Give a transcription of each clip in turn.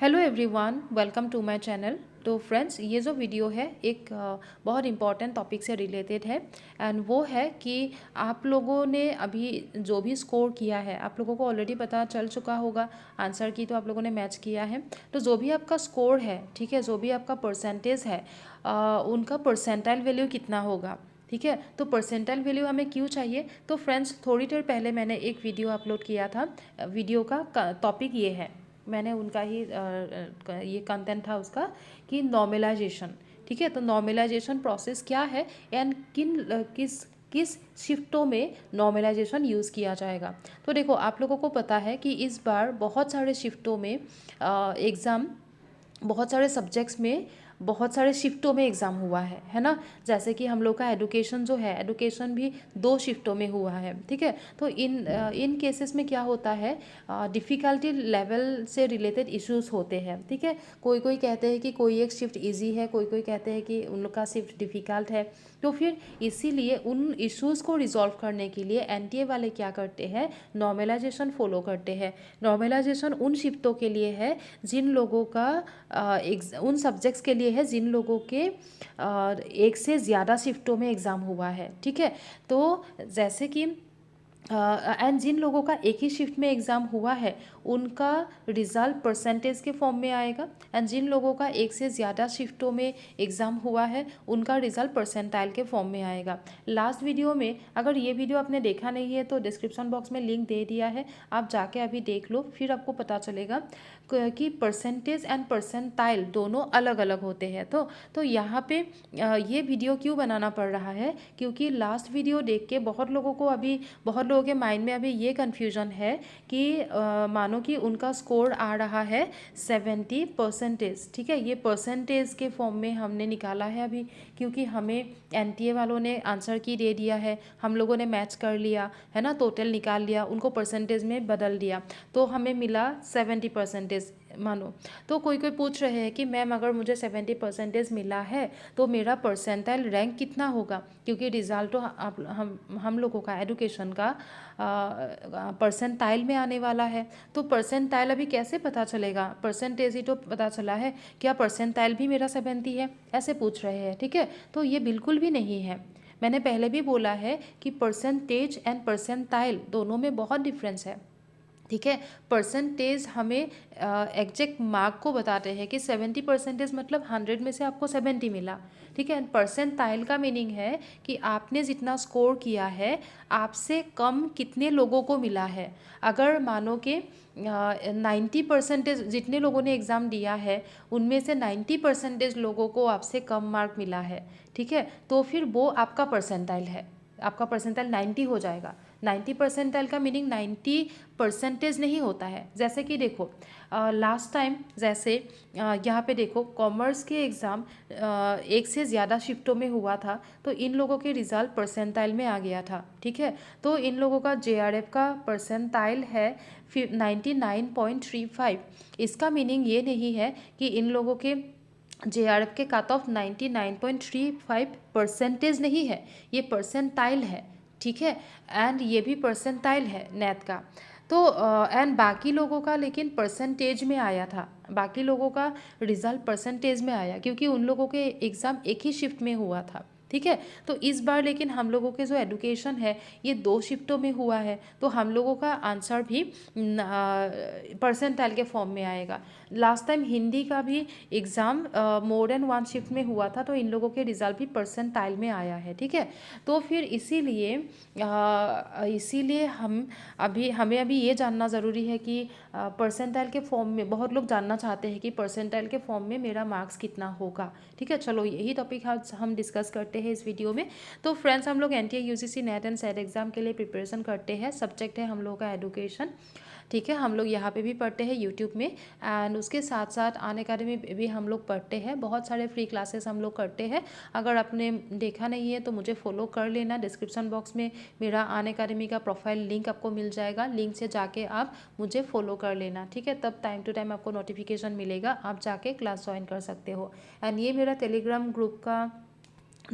Hello everyone, welcome to my channel. तो friends, ये जो वीडियो है एक बहुत इम्पॉर्टेंट टॉपिक से रिलेटेड है। एंड वो है कि आप लोगों ने अभी जो भी स्कोर किया है, आप लोगों को ऑलरेडी पता चल चुका होगा। आंसर की तो आप लोगों ने मैच किया है। तो जो भी आपका स्कोर है, ठीक है, जो भी आपका परसेंटेज है, उनका परसेंटाइल वैल्यू कितना होगा। ठीक है, तो परसेंटाइल वैल्यू हमें क्यों चाहिए। तो फ्रेंड्स, थोड़ी देर पहले मैंने एक वीडियो अपलोड किया था। वीडियो का टॉपिक ये है, मैंने उनका ही ये कंटेंट था उसका कि नॉर्मलाइजेशन। ठीक है, तो नॉर्मलाइजेशन प्रोसेस क्या है एंड किस किस शिफ्टों में नॉर्मलाइजेशन यूज़ किया जाएगा। तो देखो, आप लोगों को पता है कि इस बार बहुत सारे शिफ्टों में एग्ज़ाम, बहुत सारे सब्जेक्ट्स में, बहुत सारे शिफ्टों में एग्ज़ाम हुआ है ना। जैसे कि हम लोग का एडुकेशन जो है, एडुकेशन भी 2 शिफ्टों में हुआ है। ठीक है, तो इन केसेस में क्या होता है, डिफ़िकल्टी लेवल से रिलेटेड इश्यूज होते हैं। ठीक है, कोई कोई कहते हैं कि कोई एक शिफ्ट इजी है, कोई कोई कहते हैं कि उन लोग का शिफ्ट डिफ़िकल्ट है। तो फिर इसीलिए उन इश्यूज़ को रिजॉल्व करने के लिए एनटीए वाले क्या करते हैं, नॉर्मलाइजेशन फॉलो करते हैं। नॉर्मलाइजेशन उन शिफ्टों के लिए है जिन लोगों का उन सब्जेक्ट्स के लिए है जिन लोगों के एक से ज़्यादा शिफ्टों में एग्ज़ाम हुआ है। ठीक है, तो जैसे कि एंड जिन लोगों का एक ही शिफ्ट में एग्ज़ाम हुआ है उनका रिज़ल्ट परसेंटेज के फॉर्म में आएगा। एंड जिन लोगों का एक से ज़्यादा शिफ्टों में एग्ज़ाम हुआ है उनका रिज़ल्ट परसेंटाइल के फॉर्म में आएगा। लास्ट वीडियो में, अगर ये वीडियो आपने देखा नहीं है तो डिस्क्रिप्शन बॉक्स में लिंक दे दिया है, आप जाके अभी देख लो, फिर आपको पता चलेगा कि परसेंटेज एंड परसेंटाइल दोनों अलग अलग होते हैं। तो यहाँ पे ये वीडियो क्यों बनाना पड़ रहा है, क्योंकि लास्ट वीडियो देख के बहुत लोगों के माइंड में अभी ये कन्फ्यूजन है कि मानो कि उनका स्कोर आ रहा है 70%। ठीक है, ये परसेंटेज के फॉर्म में हमने निकाला है अभी, क्योंकि हमें एनटीए वालों ने आंसर की दे दिया है, हम लोगों ने मैच कर लिया है ना, टोटल निकाल लिया, उनको परसेंटेज में बदल दिया, तो हमें मिला 70% मानो। तो कोई कोई पूछ रहे हैं कि मैम, अगर मुझे 70% मिला है तो मेरा परसेंटाइल रैंक कितना होगा, क्योंकि रिज़ल्ट तो हम लोगों का एडुकेशन का परसेंटाइल में आने वाला है। तो परसेंटाइल अभी कैसे पता चलेगा, परसेंटेज ही तो पता चला है, क्या परसेंटाइल भी मेरा 70 है, ऐसे पूछ रहे हैं। ठीक है, तो ये बिल्कुल भी नहीं है। मैंने पहले भी बोला है कि परसेंटेज एंड परसेंटाइल दोनों में बहुत डिफरेंस है। ठीक है, परसेंटेज हमें एग्जैक्ट मार्क को बताते हैं कि 70% मतलब 100 में से आपको 70 मिला। ठीक है, परसेंटाइल का मीनिंग है कि आपने जितना स्कोर किया है आपसे कम कितने लोगों को मिला है। अगर मानो कि 90% जितने लोगों ने एग्ज़ाम दिया है उनमें से 90% लोगों को आपसे कम मार्क मिला है, ठीक है, तो फिर वो आपका परसेंटाइल है, आपका परसेंटाइल 90 हो जाएगा। 90 परसेंटाइल का मीनिंग 90% नहीं होता है। जैसे कि देखो, लास्ट टाइम जैसे यहाँ पे देखो, कॉमर्स के एग्ज़ाम एक से ज़्यादा शिफ्टों में हुआ था, तो इन लोगों के रिज़ल्ट परसेंटाइल में आ गया था। ठीक है, तो इन लोगों का जेआरएफ का परसेंटाइल है 99.35। इसका मीनिंग ये नहीं है कि इन लोगों के जेआरएफ के कट ऑफ 99.35% नहीं है, ये परसेंटाइल है। ठीक है, एंड ये भी परसेंटाइल है नेट का। तो एंड बाकी लोगों का लेकिन परसेंटेज में आया था, बाकी लोगों का रिजल्ट परसेंटेज में आया, क्योंकि उन लोगों के एग्ज़ाम एक ही शिफ्ट में हुआ था। ठीक है, तो इस बार लेकिन हम लोगों के जो एडुकेशन है ये 2 शिफ्टों में हुआ है, तो हम लोगों का आंसर भी परसेंटाइल के फॉर्म में आएगा। लास्ट टाइम हिंदी का भी एग्ज़ाम मोर देन 1 शिफ्ट में हुआ था, तो इन लोगों के रिजल्ट भी परसेंटाइल में आया है। ठीक है, तो फिर इसीलिए हमें अभी ये जानना ज़रूरी है कि परसेंटाइल के फॉर्म में, बहुत लोग जानना चाहते हैं कि परसेंटाइल के फॉर्म में मेरा मार्क्स कितना होगा। ठीक है, चलो यही टॉपिक आज हम डिस्कस करते हैं इस वीडियो में। तो फ्रेंड्स, हम लोग NTA UGC net and set exam के लिए प्रिपरेशन करते हैं। सब्जेक्ट है हम लोग का एडुकेशन। ठीक है, हम लोग यहाँ पे भी पढ़ते हैं यूट्यूब में, एंड उसके साथ साथ अनअकैडमी भी हम लोग पढ़ते हैं। बहुत सारे फ्री क्लासेस हम लोग करते हैं। अगर आपने देखा नहीं है तो मुझे फॉलो कर लेना, डिस्क्रिप्शन बॉक्स में मेरा अनअकैडमी का प्रोफाइल लिंक आपको मिल जाएगा, लिंक से जाके आप मुझे फॉलो कर लेना। ठीक है, तब टाइम टू टाइम आपको नोटिफिकेशन मिलेगा, आप जाके क्लास ज्वाइन कर सकते हो। एंड ये मेरा टेलीग्राम ग्रुप का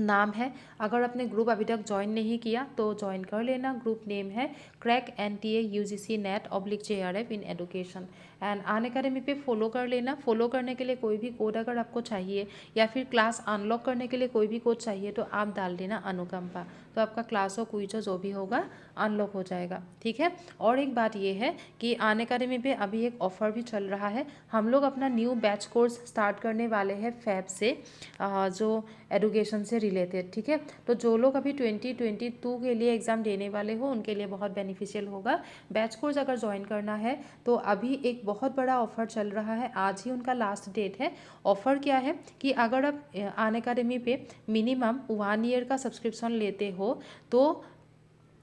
नाम है। अगर आपने ग्रुप अभी तक ज्वाइन नहीं किया तो ज्वाइन कर लेना। ग्रुप नेम है crack NTA UGC NET /JRF in education and Unacademy पे फॉलो कर लेना। फॉलो करने के लिए कोई भी कोड अगर आपको चाहिए या फिर क्लास अनलॉक करने के लिए कोई भी कोड चाहिए तो आप डाल देना अनुकंपा, तो आपका क्लास और क्विज जो भी होगा अनलॉक हो जाएगा। ठीक है। और एक बात ये है कि अन अकेडमी पे अभी एक ऑफ़र भी चल रहा है। हम लोग अपना न्यू बैच कोर्स स्टार्ट करने वाले हैं फैब से, जो एडुकेशन से रिलेटेड। ठीक है। तो जो लोग अभी 2022 के लिए एग्ज़ाम देने वाले हो उनके लिए बहुत बेनिफिशियल होगा। बैच कोर्स अगर ज्वाइन करना है तो अभी एक बहुत बड़ा ऑफ़र चल रहा है, आज ही उनका लास्ट डेट है। ऑफ़र क्या है कि अगर आप अन अकेडमी पे मिनिमम 1 ईयर का सब्सक्रिप्शन लेते हो तो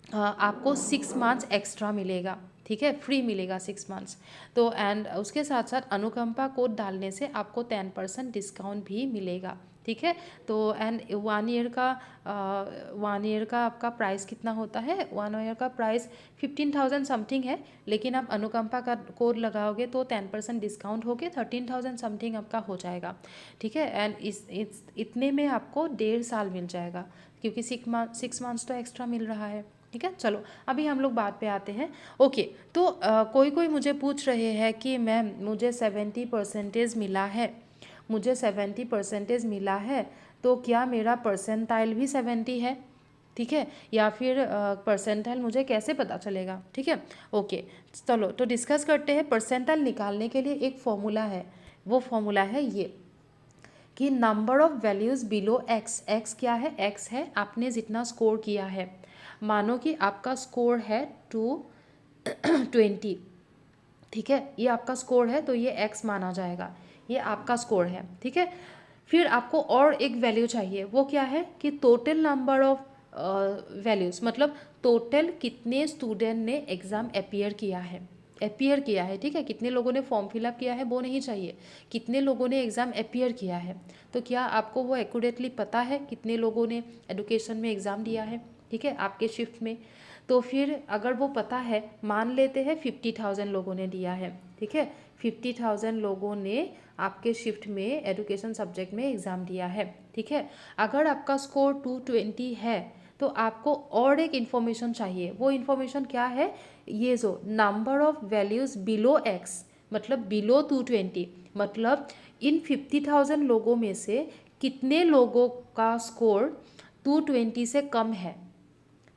आपको 6 मंथ्स एक्स्ट्रा मिलेगा। ठीक है, फ्री मिलेगा 6 मंथ्स। तो एंड उसके साथ साथ अनुकंपा कोड डालने से आपको 10% डिस्काउंट भी मिलेगा। ठीक है। तो एंड 1 ईयर का 1 ईयर का आपका प्राइस कितना होता है, 1 ईयर का प्राइस 15,000 समथिंग है, लेकिन आप अनुकंपा का कोड लगाओगे तो 10% डिस्काउंट होके 13,000 समथिंग आपका हो जाएगा। ठीक है। एंड इतने में आपको 1.5 साल मिल जाएगा, क्योंकि 6 मंथ्स तो एक्स्ट्रा मिल रहा है। ठीक है। चलो अभी हम लोग बात पे आते हैं। ओके। तो कोई कोई मुझे पूछ रहे हैं कि मैम मुझे 70% मिला है, मुझे 70% मिला है, तो क्या मेरा परसेंटाइल भी 70 है? ठीक है, या फिर परसेंटाइल मुझे कैसे पता चलेगा? ठीक है। ओके, चलो तो डिस्कस करते हैं। परसेंटाइल निकालने के लिए एक फॉर्मूला है, वो फॉर्मूला है ये कि number of values below x. X क्या है? एक्स है आपने जितना स्कोर किया है। मानो कि आपका स्कोर है 220। ठीक है, ये आपका स्कोर है तो ये एक्स माना जाएगा, ये आपका स्कोर है। ठीक है। फिर आपको और एक वैल्यू चाहिए, वो क्या है कि टोटल नंबर ऑफ वैल्यूज़, मतलब टोटल कितने स्टूडेंट ने एग्ज़ाम अपीयर किया है, अपीयर किया है। ठीक है, कितने लोगों ने फॉर्म फिलअप किया है वो नहीं चाहिए, कितने लोगों ने एग्ज़ाम अपीयर किया है। तो क्या आपको वो एक्यूरेटली पता है कितने लोगों ने एडुकेशन में एग्ज़ाम दिया है? ठीक है, आपके शिफ्ट में। तो फिर अगर वो पता है, मान लेते हैं 50,000 लोगों ने दिया है। ठीक है, 50,000 लोगों ने आपके शिफ्ट में एडुकेशन सब्जेक्ट में एग्ज़ाम दिया है। ठीक है, अगर आपका स्कोर 220 है तो आपको और एक इन्फॉर्मेशन चाहिए। वो इन्फॉर्मेशन क्या है? ये जो number of values below x, मतलब बिलो 220, मतलब इन 50,000 लोगों में से कितने लोगों का स्कोर 220 से कम है।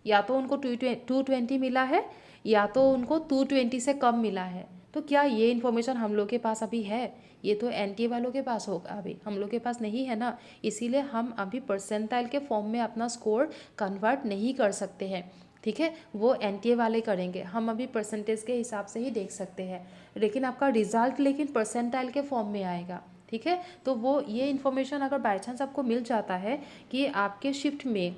या तो उनको 220 मिला है या तो उनको 220 से कम मिला है। तो क्या ये इन्फॉर्मेशन हम लोग के पास अभी है? ये तो एनटीए वालों के पास होगा, अभी हम लोग के पास नहीं है ना। इसीलिए हम अभी परसेंटाइल के फॉर्म में अपना स्कोर कन्वर्ट नहीं कर सकते हैं। ठीक है, वो एनटीए वाले करेंगे, हम अभी परसेंटेज के हिसाब से ही देख सकते हैं। लेकिन आपका रिजल्ट लेकिन परसेंटाइल के फॉर्म में आएगा। ठीक है, तो वो ये इन्फॉर्मेशन अगर बाई चांस आपको मिल जाता है कि आपके शिफ्ट में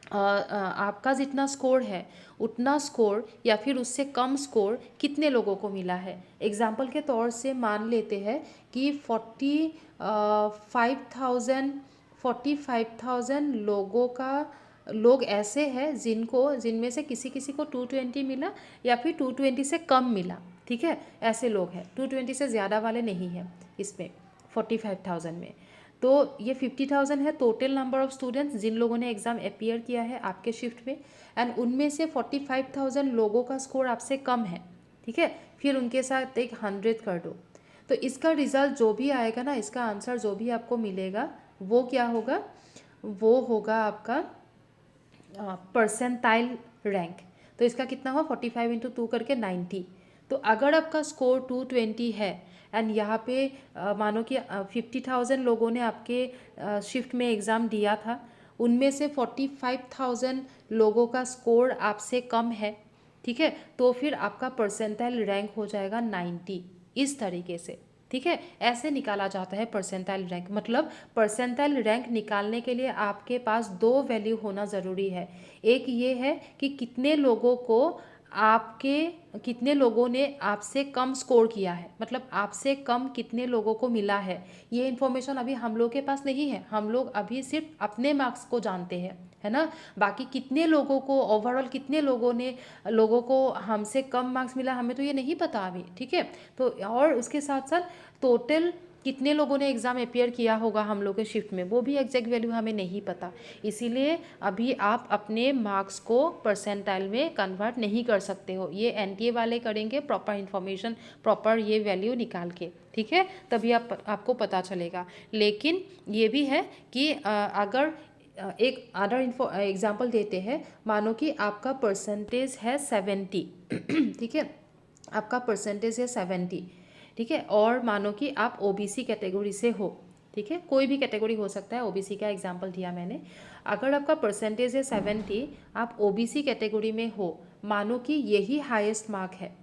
आपका जितना स्कोर है उतना स्कोर या फिर उससे कम स्कोर कितने लोगों को मिला है। एग्जाम्पल के तौर से मान लेते हैं कि 45,000 लोग ऐसे हैं जिनमें से किसी किसी को 220 मिला या फिर 220 से कम मिला। ठीक है, ऐसे लोग हैं, 220 से ज़्यादा वाले नहीं हैं इसमें 45,000 में। तो ये 50,000 है टोटल नंबर ऑफ स्टूडेंट्स जिन लोगों ने एग्ज़ाम अपीयर किया है आपके शिफ्ट में, एंड उनमें से 45,000 लोगों का स्कोर आपसे कम है। ठीक है, फिर उनके साथ एक 100 कर दो, तो इसका रिज़ल्ट जो भी आएगा ना, इसका आंसर जो भी आपको मिलेगा वो क्या होगा? वो होगा आपका परसेंटाइल रैंक। तो इसका कितना हुआ? 45 इंटू 2 करके 90। तो अगर आपका स्कोर 220 है एंड यहाँ पे मानो कि 50,000 लोगों ने आपके शिफ्ट में एग्ज़ाम दिया था, उनमें से 45,000 लोगों का स्कोर आपसे कम है। ठीक है, तो फिर आपका परसेंटाइल रैंक हो जाएगा 90, इस तरीके से। ठीक है, ऐसे निकाला जाता है परसेंटाइल रैंक। मतलब परसेंटाइल रैंक निकालने के लिए आपके पास 2 वैल्यू होना ज़रूरी है। एक ये है कि कितने लोगों ने आपसे कम स्कोर किया है, मतलब आपसे कम कितने लोगों को मिला है। ये इन्फॉर्मेशन अभी हम लोग के पास नहीं है, हम लोग अभी सिर्फ अपने मार्क्स को जानते हैं, है ना। बाकी कितने लोगों को ओवरऑल कितने लोगों को हमसे कम मार्क्स मिला, हमें तो ये नहीं पता अभी। ठीक है, तो और उसके साथ साथ टोटल कितने लोगों ने एग्ज़ाम अपियर किया होगा हम लोग के शिफ्ट में, वो भी एग्जैक्ट वैल्यू हमें नहीं पता। इसीलिए अभी आप अपने मार्क्स को परसेंटाइल में कन्वर्ट नहीं कर सकते हो। ये एनटीए वाले करेंगे प्रॉपर इन्फॉर्मेशन, प्रॉपर ये वैल्यू निकाल के, ठीक है, तभी आपको पता चलेगा। लेकिन ये भी है कि अगर एक अदर एग्जाम्पल देते हैं, मानो कि आपका परसेंटेज है 70 ठीक है, आपका परसेंटेज है 70, ठीक है, और मानो कि आप ओबीसी कैटेगरी से हो, ठीक है, कोई भी कैटेगरी हो सकता है, ओबीसी का एग्जांपल दिया मैंने। अगर आपका परसेंटेज है 70, आप ओबीसी कैटेगरी में हो, मानो कि यही हाईएस्ट मार्क है,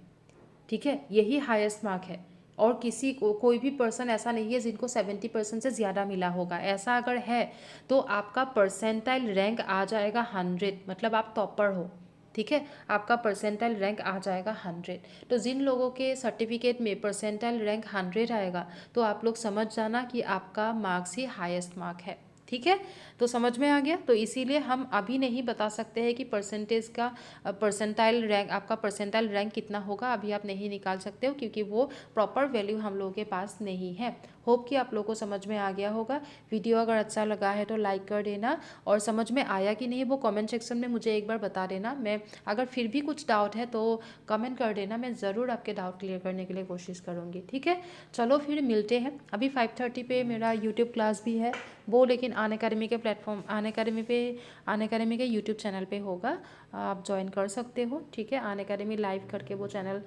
ठीक है, यही हाईएस्ट मार्क है, और किसी को कोई भी पर्सन ऐसा नहीं है जिनको 70% से ज़्यादा मिला होगा। ऐसा अगर है तो आपका परसेंटाइल रैंक आ जाएगा 100, मतलब आप टॉपर हो, ठीक है, आपका परसेंटाइल रैंक आ जाएगा 100। तो जिन लोगों के सर्टिफिकेट में परसेंटाइल रैंक 100 आएगा, तो आप लोग समझ जाना कि आपका मार्क्स ही हाईएस्ट मार्क है, ठीक है। तो समझ में आ गया। तो इसीलिए हम अभी नहीं बता सकते हैं कि परसेंटेज का परसेंटाइल रैंक, आपका परसेंटाइल रैंक कितना होगा, अभी आप नहीं निकाल सकते हो, क्योंकि वो प्रॉपर वैल्यू हम लोगों के पास नहीं है। होप कि आप लोगों को समझ में आ गया होगा। वीडियो अगर अच्छा लगा है तो लाइक कर देना, और समझ में आया कि नहीं वो कमेंट सेक्शन में मुझे एक बार बता देना। मैं अगर फिर भी कुछ डाउट है तो कमेंट कर देना, मैं ज़रूर आपके डाउट क्लियर करने के लिए कोशिश करूँगी, ठीक है। चलो फिर मिलते हैं। अभी 5:30 पे मेरा यूट्यूब क्लास भी है, वो लेकिन अन अकेडमी के प्लेटफॉर्म, अन अकेडमी के यूट्यूब चैनल पे होगा, आप ज्वाइन कर सकते हो, ठीक है। अन अकेडमी लाइव करके वो चैनल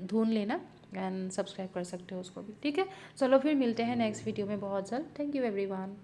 ढूंढ लेना एंड सब्सक्राइब कर सकते हो उसको भी, ठीक है। चलो फिर मिलते हैं नेक्स्ट वीडियो में बहुत जल्द। Thank you everyone.